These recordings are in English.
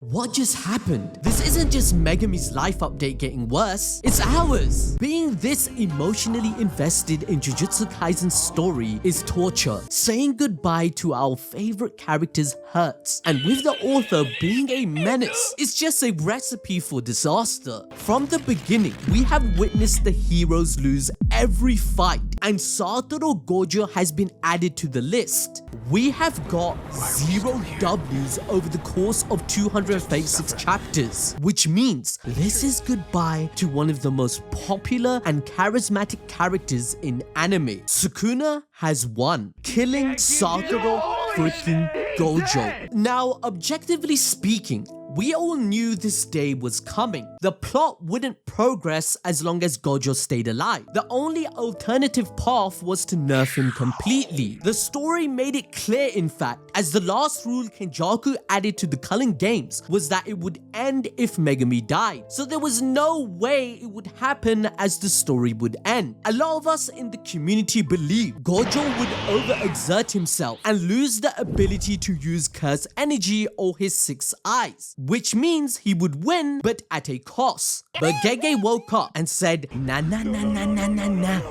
What just happened? This isn't just Megami's life update getting worse, it's ours! Being this emotionally invested in Jujutsu Kaisen's story is torture. Saying goodbye to our favorite characters hurts, and with the author being a menace, it's just a recipe for disaster. From the beginning, we have witnessed the heroes lose every fight, and Satoru Gojo has been added to the list. We have got 0 W's over the course of 236 chapters, which means this is goodbye to one of the most popular and charismatic characters in anime. Sukuna has won, killing Satoru FREAKIN Gojo. Now, objectively speaking, we all knew this day was coming. The plot wouldn't progress as long as Gojo stayed alive. The only alternative path was to nerf him completely. The story made it clear, in fact, as the last rule Kenjaku added to the Culling Games was that it would end if Megami died. So there was no way it would happen as the story would end. A lot of us in the community believe Gojo would overexert himself and lose the ability to use curse energy or his 6 eyes, which means he would win, but at a cost. But Gege woke up and said, nah,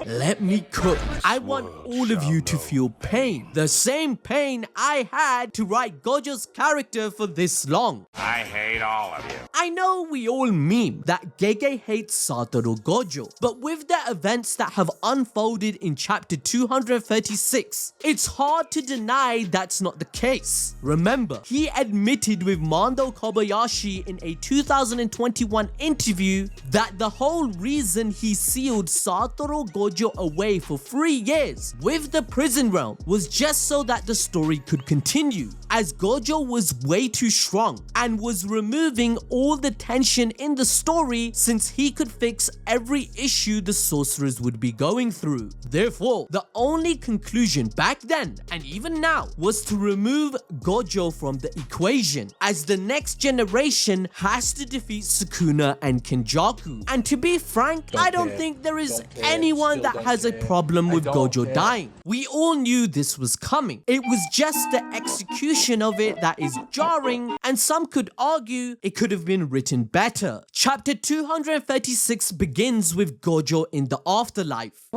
let me cook. I want all of you to feel pain. The same pain I had to write Gojo's character for this long. I hate all of you. I know we all meme that Gege hates Satoru Gojo, but with the events that have unfolded in chapter 236, it's hard to deny that's not the case. Remember, he admitted with Mando Kobayashi in a 2021 interview that the whole reason he sealed Satoru Gojo away for 3 years with the prison realm was just so that the story could continue, as Gojo was way too strong and was removing all the tension in the story since he could fix every issue the sorcerers would be going through. Therefore, the only conclusion back then and even now was to remove Gojo from the equation, as the next generation has to defeat Sukuna and Kenjaku. And to be frank, I don't think there is anyone that has a problem with Gojo dying. We all knew this was coming. It was just the execution of it that is jarring, and some could argue it could have been written better. Chapter 236 begins with Gojo in the afterlife.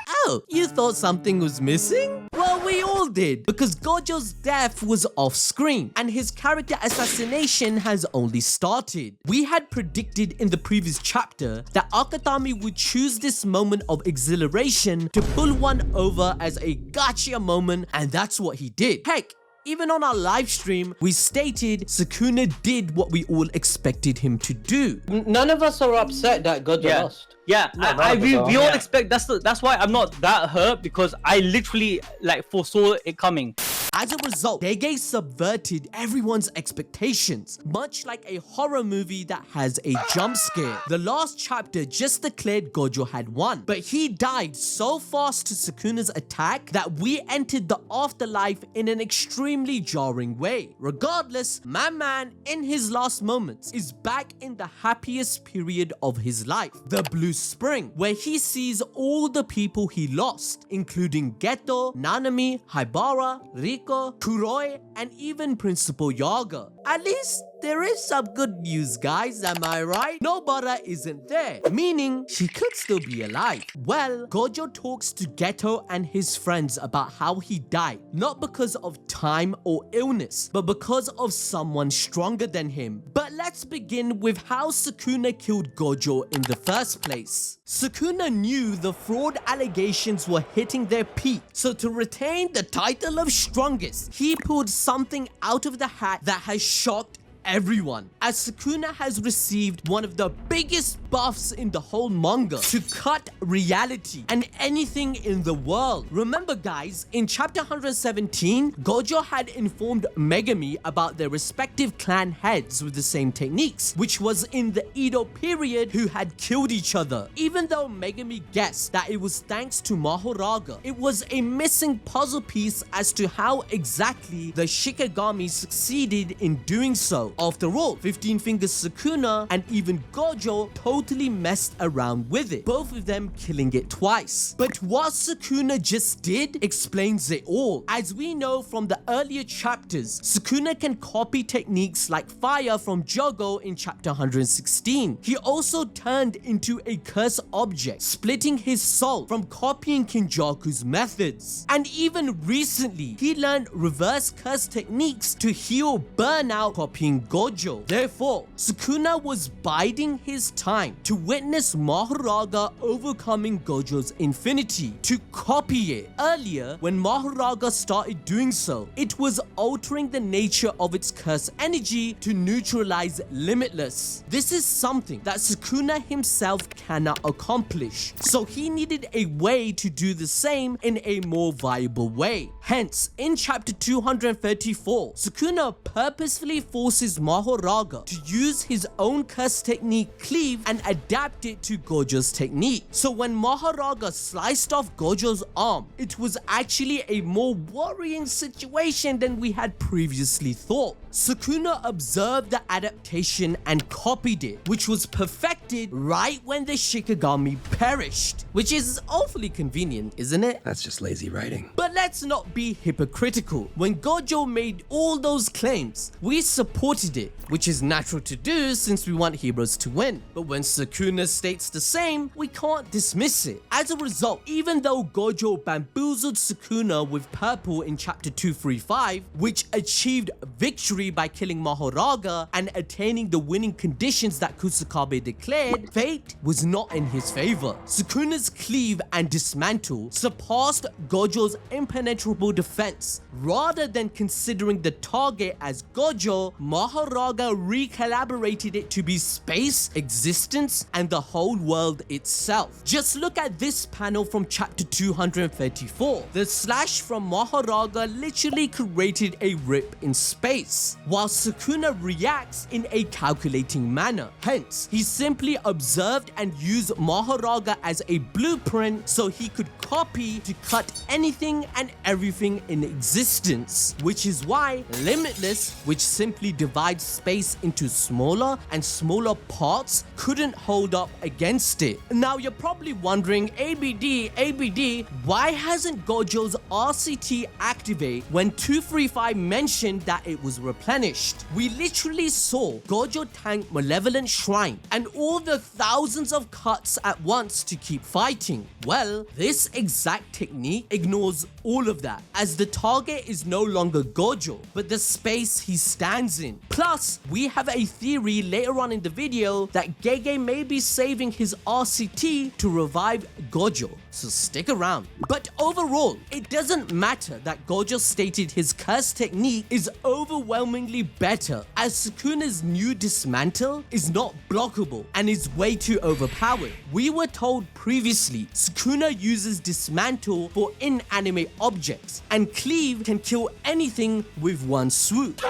Oh, you thought something was missing? Well, we all did, because Gojo's death was off screen and his character assassination has only started. We had predicted in the previous chapter that Akatami would choose this moment of exhilaration to pull one over as a gotcha moment, and that's what he did. Heck, even on our live stream, we stated Sukuna did what we all expected him to do. None of us are upset that Gojo lost. Yeah, we all expect. That's why I'm not that hurt, because I literally foresaw it coming. As a result, Gege subverted everyone's expectations, much like a horror movie that has a jump scare. The last chapter just declared Gojo had won, but he died so fast to Sukuna's attack that we entered the afterlife in an extremely jarring way. Regardless, my man in his last moments is back in the happiest period of his life, the Blue Spring, where he sees all the people he lost, including Geto, Nanami, Haibara, Riko, Kuroi, and even Principal Yaga. At least there is some good news, guys, am I right? Nobara isn't there, meaning she could still be alive. Well, Gojo talks to Geto and his friends about how he died, not because of time or illness, but because of someone stronger than him. But let's begin with how Sukuna killed Gojo in the first place. Sukuna knew the fraud allegations were hitting their peak, so to retain the title of strongest, he pulled something out of the hat that has shocked everyone, as Sukuna has received one of the biggest buffs in the whole manga to cut reality and anything in the world. Remember guys, in chapter 117, Gojo had informed Megami about their respective clan heads with the same techniques, which was in the Edo period who had killed each other. Even though Megami guessed that it was thanks to Mahoraga, it was a missing puzzle piece as to how exactly the Shikigami succeeded in doing so. After all, 15 Fingers Sukuna and even Gojo told totally messed around with it, both of them killing it twice. But what Sukuna just did explains it all. As we know from the earlier chapters, Sukuna can copy techniques like fire from Jogo in chapter 116. He also turned into a curse object, splitting his soul from copying Kinjaku's methods. And even recently, he learned reverse curse techniques to heal burnout copying Gojo. Therefore, Sukuna was biding his time to witness Mahoraga overcoming Gojo's infinity, to copy it. Earlier, when Mahoraga started doing so, it was altering the nature of its curse energy to neutralize Limitless. This is something that Sukuna himself cannot accomplish, so he needed a way to do the same in a more viable way. Hence, in chapter 234, Sukuna purposefully forces Mahoraga to use his own curse technique Cleave and adapt it to Gojo's technique. So when Mahoraga sliced off Gojo's arm, it was actually a more worrying situation than we had previously thought. Sukuna observed the adaptation and copied it, which was perfected right when the Shikigami perished, which is awfully convenient, isn't it? That's just lazy writing. But let's not be hypocritical. When Gojo made all those claims, we supported it, which is natural to do since we want heroes to win. But when Sukuna states the same, we can't dismiss it. As a result, even though Gojo bamboozled Sukuna with purple in chapter 235, which achieved victory by killing Mahoraga and attaining the winning conditions that Kusakabe declared, fate was not in his favor. Sukuna's Cleave and Dismantle surpassed Gojo's impenetrable defense. Rather than considering the target as Gojo, Mahoraga recollaborated it to be space, existence, and the whole world itself. Just look at this panel from chapter 234. The slash from Mahoraga literally created a rip in space, while Sukuna reacts in a calculating manner. Hence, he simply observed and used Mahoraga as a blueprint so he could copy to cut anything and everything in existence, which is why Limitless, which simply divides space into smaller and smaller parts, couldn't hold up against it. Now you're probably wondering, ABD, why hasn't Gojo's RCT activate when 235 mentioned that it was replenished? We literally saw Gojo tank Malevolent Shrine and all the thousands of cuts at once to keep fighting. Well, this exact technique ignores all of that, as the target is no longer Gojo, but the space he stands in. Plus, we have a theory later on in the video that Gege may be saving his RCT to revive Gojo, so stick around. But overall, it doesn't matter that Gojo stated his curse technique is overwhelmingly better, as Sukuna's new Dismantle is not blockable and is way too overpowered. We were told previously Sukuna uses Dismantle for inanimate objects, and Cleave can kill anything with one swoop.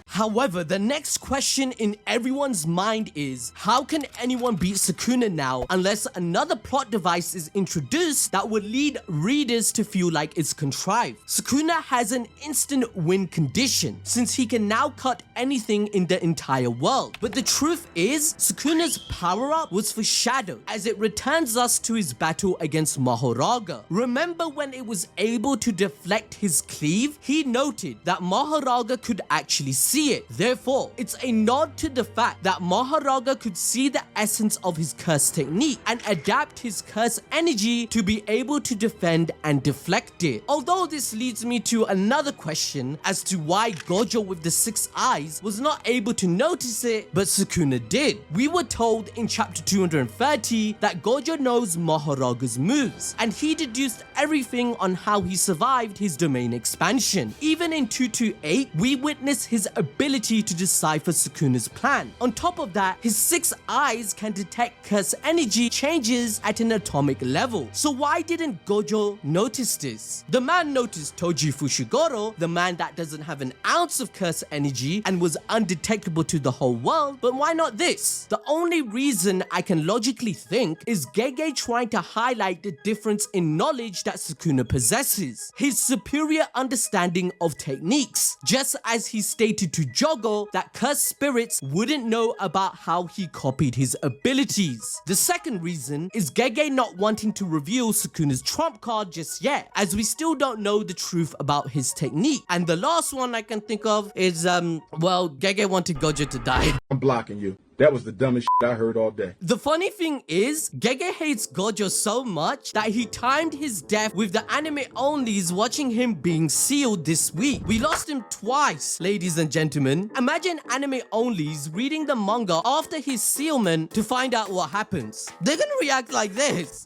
However, the next question in everyone's mind is, how can anyone beat Sukuna now unless another plot device is introduced that would lead readers to feel like it's contrived? Sukuna has an instant win condition, since he can now cut anything in the entire world. But the truth is, Sukuna's power-up was foreshadowed, as it returns us to his battle against Mahoraga. Remember when it was able to deflect his Cleave? He noted that Mahoraga could actually see it. Therefore, it's a nod to the fact that Mahoraga could see the essence of his curse technique and adapt his curse energy to be able to defend and deflect it. Although this leads me to another question as to why Gojo with the 6 eyes was not able to notice it, but Sukuna did. We were told in chapter 230 that Gojo knows Mahoraga's moves, and he deduced everything on how he survived his domain expansion. Even in 228, we witness his ability to decipher Sukuna's plan. On top of that, his 6 eyes can detect curse energy changes at an atomic level. So why didn't Gojo notice this? The man noticed Toji Fushiguro, the man that doesn't have an ounce of curse energy and was undetectable to the whole world, but why not this? The only reason I can logically think is Gege trying to highlight the difference in knowledge that Sukuna possesses, his superior understanding of techniques, just as he stated to to Jogo that cursed spirits wouldn't know about how he copied his abilities. The second reason is Gege not wanting to reveal Sukuna's trump card just yet, as we still don't know the truth about his technique. And the last one I can think of is, well, Gege wanted Gojo to die. I'm blocking you. That was the dumbest shit I heard all day. The funny thing is, Gege hates Gojo so much that he timed his death with the anime onlys watching him being sealed this week. We lost him twice, ladies and gentlemen. Imagine anime onlys reading the manga after his sealment to find out what happens. They're gonna react like this.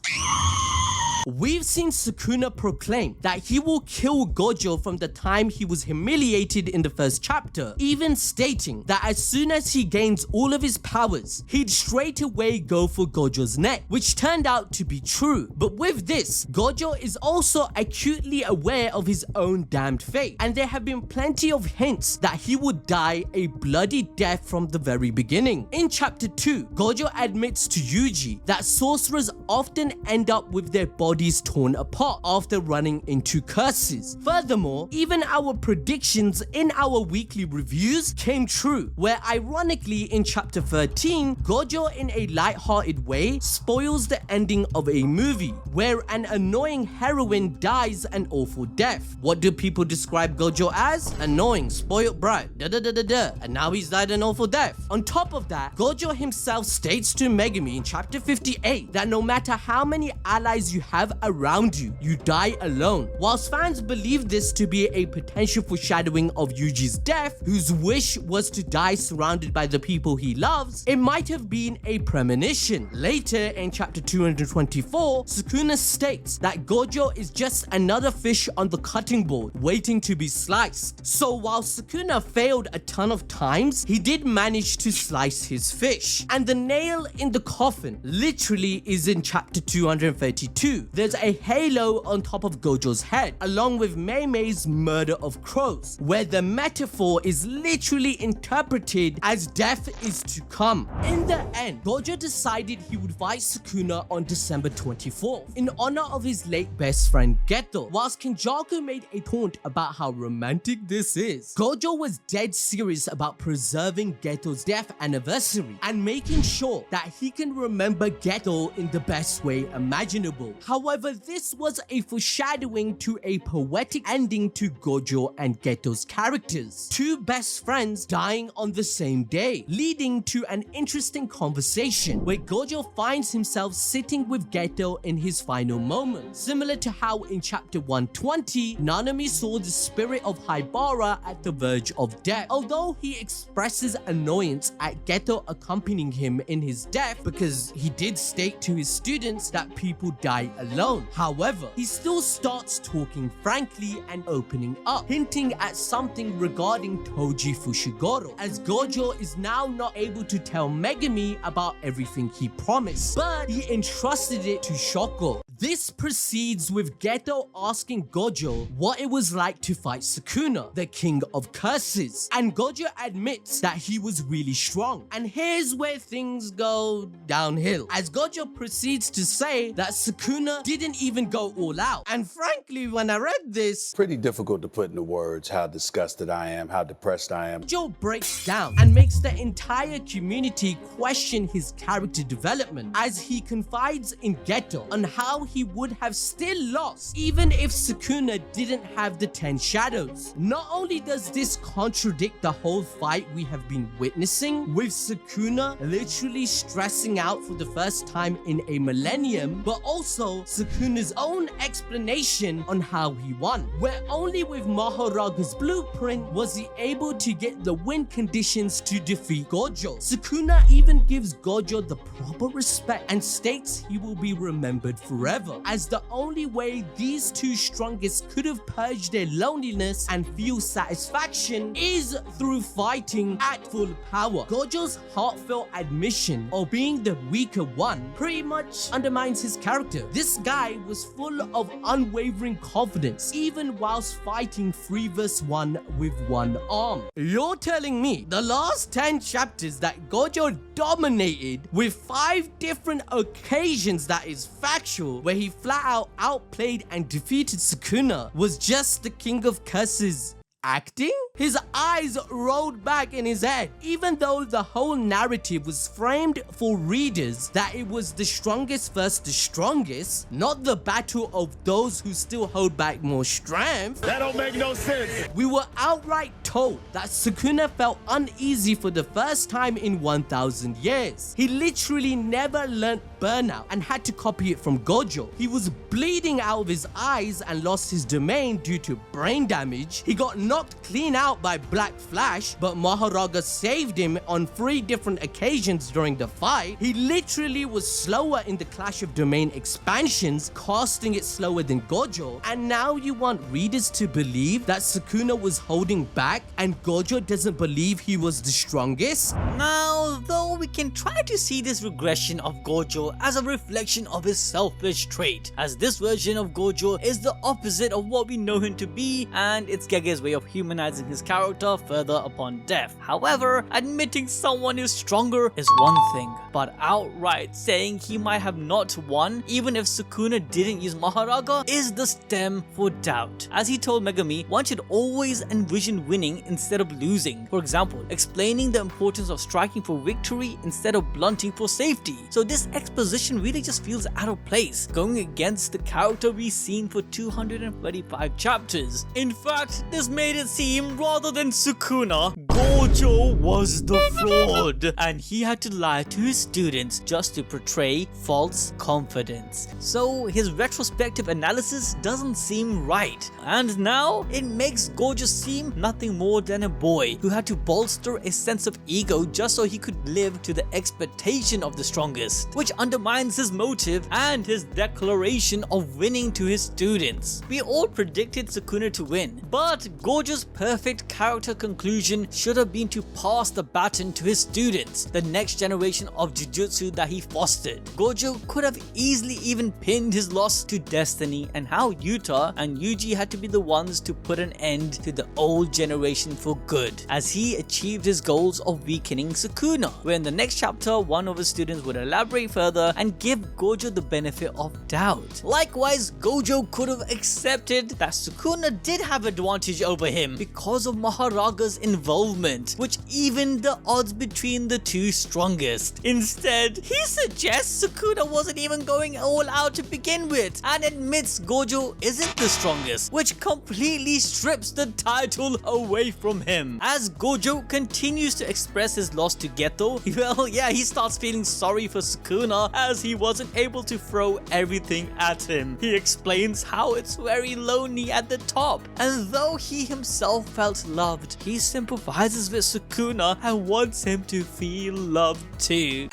We've seen Sukuna proclaim that he will kill Gojo from the time he was humiliated in the first chapter, even stating that as soon as he gains all of his powers, he'd straight away go for Gojo's neck, which turned out to be true. But with this, Gojo is also acutely aware of his own damned fate, and there have been plenty of hints that he would die a bloody death from the very beginning. In chapter 2, Gojo admits to Yuji that sorcerers often end up with their bodies torn apart after running into curses. Furthermore, even our predictions in our weekly reviews came true, where ironically in chapter 13, Gojo in a light-hearted way spoils the ending of a movie, where an annoying heroine dies an awful death. What do people describe Gojo as? Annoying, spoiled brat, and now he's died an awful death. On top of that, Gojo himself states to Megumi in chapter 58 that no matter how many allies you have around you, you die alone. Whilst fans believe this to be a potential foreshadowing of Yuji's death, whose wish was to die surrounded by the people he loves, it might have been a premonition. Later in chapter 224, Sukuna states that Gojo is just another fish on the cutting board waiting to be sliced. So while Sukuna failed a ton of times, he did manage to slice his fish. And the nail in the coffin literally is in chapter 232. There's a halo on top of Gojo's head, along with Mei Mei's murder of crows, where the metaphor is literally interpreted as death is to come. In the end, Gojo decided he would fight Sukuna on December 24th, in honor of his late best friend Geto. Whilst Kenjaku made a taunt about how romantic this is, Gojo was dead serious about preserving Geto's death anniversary and making sure that he can remember Geto in the best way imaginable. However, this was a foreshadowing to a poetic ending to Gojo and Geto's characters, two best friends dying on the same day, leading to an interesting conversation where Gojo finds himself sitting with Geto in his final moment, similar to how in chapter 120, Nanami saw the spirit of Haibara at the verge of death. Although he expresses annoyance at Geto accompanying him in his death because he did state to his students that people die alone. However, he still starts talking frankly and opening up, hinting at something regarding Toji Fushiguro, as Gojo is now not able to tell Megumi about everything he promised, but he entrusted it to Shoko. This proceeds with Geto asking Gojo what it was like to fight Sukuna, the king of curses, and Gojo admits that he was really strong. And here's where things go downhill, as Gojo proceeds to say that Sukuna didn't even go all out. And frankly, when I read this, Pretty difficult to put into words how disgusted I am, how depressed I am. Gojo breaks down and makes the entire community question his character development, as he confides in Geto on how he would have still lost even if Sukuna didn't have the 10 shadows. Not only does this contradict the whole fight we have been witnessing, with Sukuna literally stressing out for the first time in a millennium, but also Sukuna's own explanation on how he won, where only with Maharaga's blueprint was he able to get the win conditions to defeat Gojo. Sukuna even gives Gojo the proper respect and states he will be remembered forever, as the only way these two strongest could have purged their loneliness and feel satisfaction is through fighting at full power. Gojo's heartfelt admission of being the weaker one pretty much undermines his character. This guy was full of unwavering confidence even whilst fighting 3 vs 1 with one arm. You're telling me the last 10 chapters that Gojo dominated with 5 different occasions that is factual, where he flat out outplayed and defeated Sukuna, was just the king of curses acting? His eyes rolled back in his head, even though the whole narrative was framed for readers that it was the strongest versus the strongest, not the battle of those who still hold back more strength. That don't make no sense. We were outright told that Sukuna felt uneasy for the first time in 1000 years. He literally never learnt burnout and had to copy it from Gojo. He was bleeding out of his eyes and lost his domain due to brain damage. He got knocked clean out by Black Flash, but Maharaga saved him on 3 different occasions during the fight. He literally was slower in the Clash of Domain expansions, casting it slower than Gojo. And now you want readers to believe that Sukuna was holding back and Gojo doesn't believe he was the strongest? Now, though we can try to see this regression of Gojo as a reflection of his selfish trait, as this version of Gojo is the opposite of what we know him to be, and it's Gege's way of humanizing his character further upon death. However, admitting someone is stronger is one thing, but outright saying he might have not won even if Sukuna didn't use Maharaga is the stem for doubt. As he told Megami, one should always envision winning instead of losing. For example, explaining the importance of striking for victory instead of blunting for safety. So this exposition really just feels out of place, going against the character we've seen for 235 chapters. In fact, this made it seem rather than Sukuna, Gojo was the fraud, and he had to lie to his students just to portray false confidence. So his retrospective analysis doesn't seem right, and now it makes Gojo seem nothing more than a boy who had to bolster a sense of ego just so he could live to the expectation of the strongest, which undermines his motive and his declaration of winning to his students. We all predicted Sukuna to win, but Gojo's perfect character conclusion should have been to pass the baton to his students, the next generation of Jujutsu that he fostered. Gojo could have easily even pinned his loss to destiny and how Yuta and Yuji had to be the ones to put an end to the old generation for good, as he achieved his goals of weakening Sukuna, where in the next chapter one of his students would elaborate further and give Gojo the benefit of doubt. Likewise, Gojo could have accepted that Sukuna did have advantage over him because of Maharaga's involvement, which evened the odds between the two strongest. Instead, he suggests Sukuna wasn't even going all out to begin with and admits Gojo isn't the strongest, which completely strips the title away from him. As Gojo continues to express his loss to Geto, well, yeah, he starts feeling sorry for Sukuna as he wasn't able to throw everything at him. He explains how it's very lonely at the top, and though he himself felt loved, he sympathizes with Sukuna and wants him to feel loved too.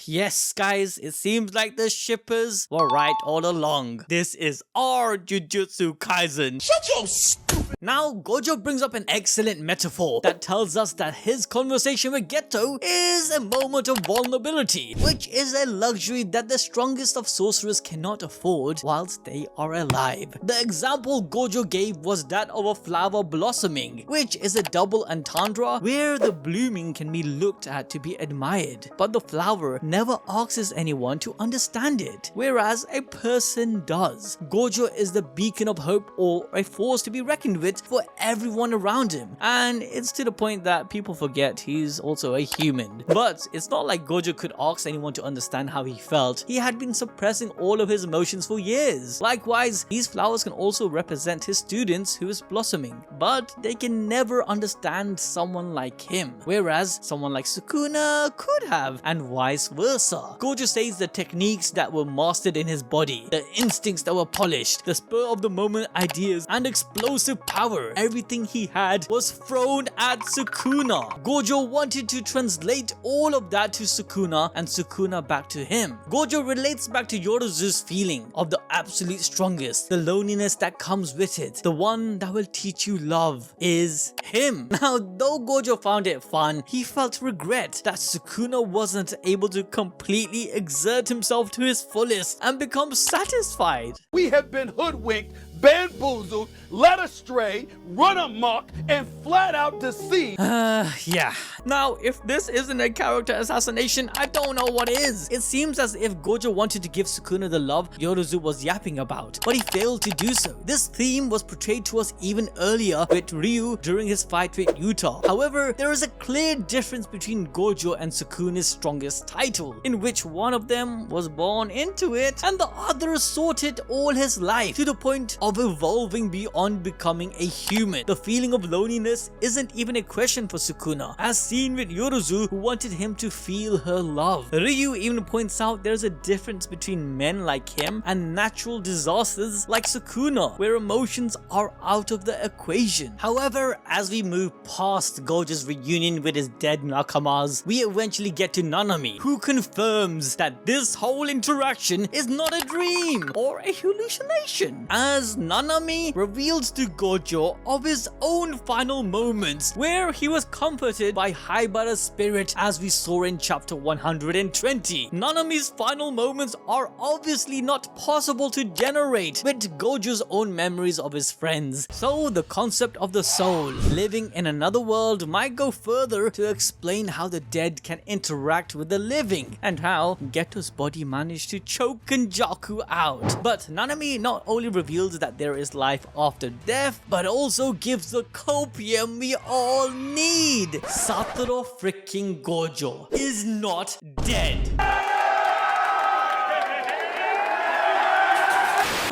Yes, guys, it seems like the shippers were right all along. This is our Jujutsu Kaisen. Shut your stupid. Now, Gojo brings up an excellent metaphor that tells us that his conversation with Geto is a moment of vulnerability, which is a luxury that the strongest of sorcerers cannot afford whilst they are alive. The example Gojo gave was that of a flower blossoming, which is a double entendre where the blooming can be looked at to be admired, but the flower never asks anyone to understand it, whereas a person does. Gojo is the beacon of hope, or a force to be reckoned with for everyone around him, and it's to the point that people forget he's also a human. But it's not like Gojo could ask anyone to understand how he felt. He had been suppressing all of his emotions for years. Likewise, these flowers can also represent his students who is blossoming, but they can never understand someone like him, whereas someone like Sukuna could have, and vice versa. Gojo says the techniques that were mastered in his body, the instincts that were polished, the spur of the moment ideas and explosive power, everything he had was thrown at Sukuna. Gojo wanted to translate all of that to Sukuna and Sukuna back to him. Gojo relates back to Yorozu's feeling of the absolute strongest, the loneliness that comes with it, the one that will teach you love is him. Now, though Gojo found it fun, he felt regret that Sukuna wasn't able to completely exert himself to his fullest and become satisfied. We have been hoodwinked, bamboozled, led astray, run amok, and flat out deceived. Yeah, Now, if this isn't a character assassination, I don't know what is. It seems as if Gojo wanted to give Sukuna the love Yorozu was yapping about, but he failed to do so. This theme was portrayed to us even earlier with Ryu during his fight with Yuta. However, there is a clear difference between Gojo and Sukuna's strongest title, in which one of them was born into it and the other sought it all his life to the point of evolving beyond becoming a human. The feeling of loneliness isn't even a question for Sukuna, as seen with Yorozu, who wanted him to feel her love. Ryu even points out there's a difference between men like him and natural disasters like Sukuna, where emotions are out of the equation. However, as we move past Gojo's reunion with his dead nakamas, we eventually get to Nanami, who confirms that this whole interaction is not a dream or a hallucination, as Nanami reveals to Gojo of his own final moments where he was comforted by Haibara's spirit, as we saw in chapter 120. Nanami's final moments are obviously not possible to generate with Gojo's own memories of his friends, so the concept of the soul living in another world might go further to explain how the dead can interact with the living and how Geto's body managed to choke Kenjaku out. But Nanami not only reveals that there is life after death, but also gives the copium we all need. Satoru FREAKIN Gojo is not dead.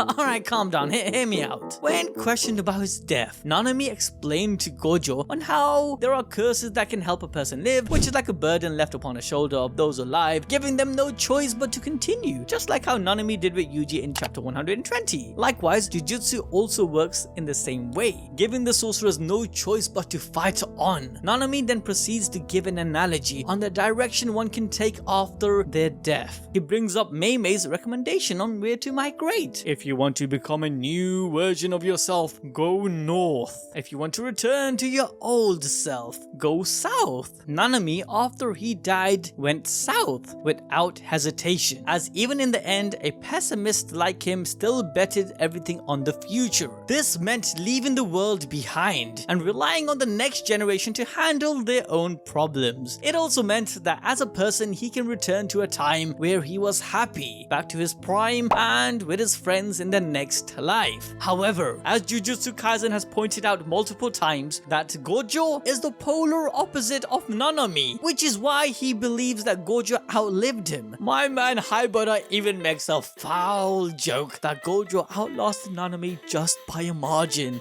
Alright, calm down, hear me out. When questioned about his death, Nanami explained to Gojo on how there are curses that can help a person live, which is like a burden left upon the shoulder of those alive, giving them no choice but to continue, just like how Nanami did with Yuji in chapter 120. Likewise, Jujutsu also works in the same way, giving the sorcerers no choice but to fight on. Nanami then proceeds to give an analogy on the direction one can take after their death. He brings up Mei's recommendation on where to migrate. If you want to become a new version of yourself, go north. If you want to return to your old self, go south. Nanami, after he died, went south without hesitation, as even in the end, a pessimist like him still betted everything on the future. This meant leaving the world behind and relying on the next generation to handle their own problems. It also meant that as a person, he can return to a time where he was happy, back to his prime and with his friends in the next life. However, as Jujutsu Kaisen has pointed out multiple times, that Gojo is the polar opposite of Nanami, which is why he believes that Gojo outlived him. My man Haibara even makes a foul joke that Gojo outlasted Nanami just by a margin.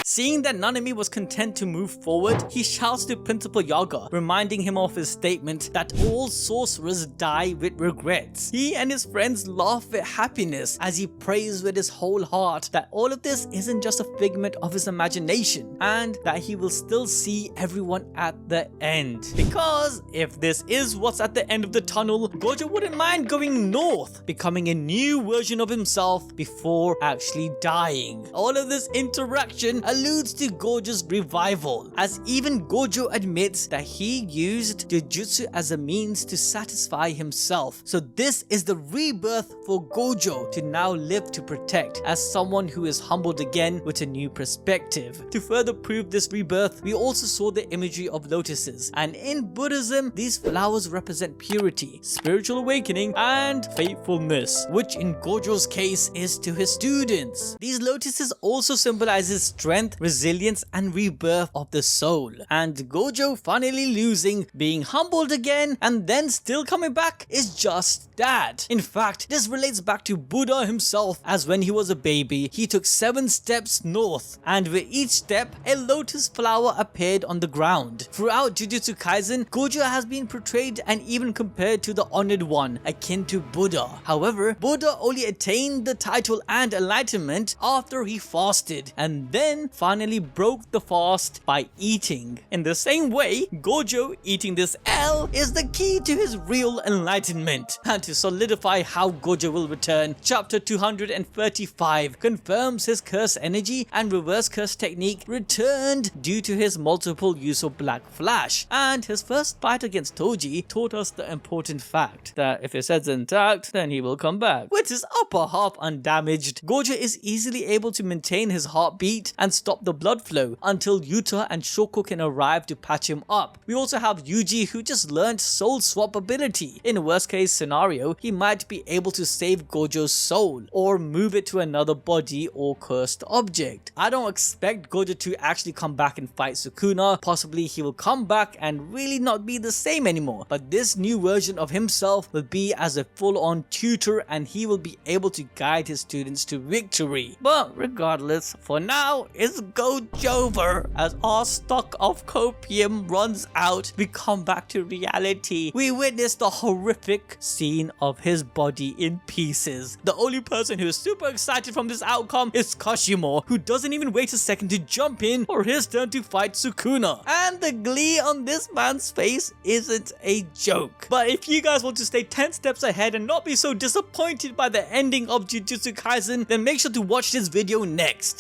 Seeing that Nanami was content to move forward, he shouts to Principal Yaga, reminding him of his statement that all sorcerers die with regrets. He and his friends laugh with happiness as he prays with his whole heart that all of this isn't just a figment of his imagination and that he will still see everyone at the end. Because if this is what's at the end of the tunnel, Gojo wouldn't mind going north, becoming a new version of himself before actually dying. All of this interaction alludes to Gojo's revival, as even Gojo admits that he used Jujutsu as a means to satisfy himself. So this is the rebirth for Gojo to now live to protect, as someone who is humbled again with a new perspective. To further prove this rebirth, we also saw the imagery of lotuses, and in Buddhism, these flowers represent purity, spiritual awakening, and faithfulness, which in Gojo's case is to his students. These lotuses also symbolizes strength, resilience, and rebirth of the soul. And Gojo finally losing, being humbled again, and then still coming back is just that. In fact, this relates back to Buddha himself, as when he was a baby, he took 7 steps north, and with each step, a lotus flower appeared on the ground. Throughout Jujutsu Kaisen, Gojo has been portrayed and even compared to the Honored One, akin to Buddha. However, Buddha only attained the title and enlightenment after he fasted, and then finally broke the fast by eating. In the same way, Gojo eating this L is the key to his real enlightenment. And to solidify how Gojo will return, chapter 235 confirms his curse energy and reverse curse technique returned due to his multiple use of Black Flash. And his first fight against Toji taught us the important fact that if his head's intact, then he will come back. With his upper half undamaged, Gojo is easily able to maintain his heartbeat and stop the blood flow until Yuta and Shoko can arrive to patch him up. We also have Yuji, who just learned soul swap ability. In a worst case scenario, he might be able to save Gojo's soul or move it to another body or cursed object. I don't expect Gojo to actually come back and fight Sukuna. Possibly he will come back and really not be the same anymore, but this new version of himself will be as a full-on tutor and he will be able to guide his students to victory. But regardless, for now, it's Gojover. As our stock of copium runs out, we come back to reality. We witness the horrific scene of his body in pieces. The only person who is super excited from this outcome is Kashimo, who doesn't even wait a second to jump in for his turn to fight Sukuna. And the glee on this man's face isn't a joke. But if you guys want to stay 10 steps ahead and not be so disappointed by the ending of Jujutsu Kaisen, then make sure to watch this video next.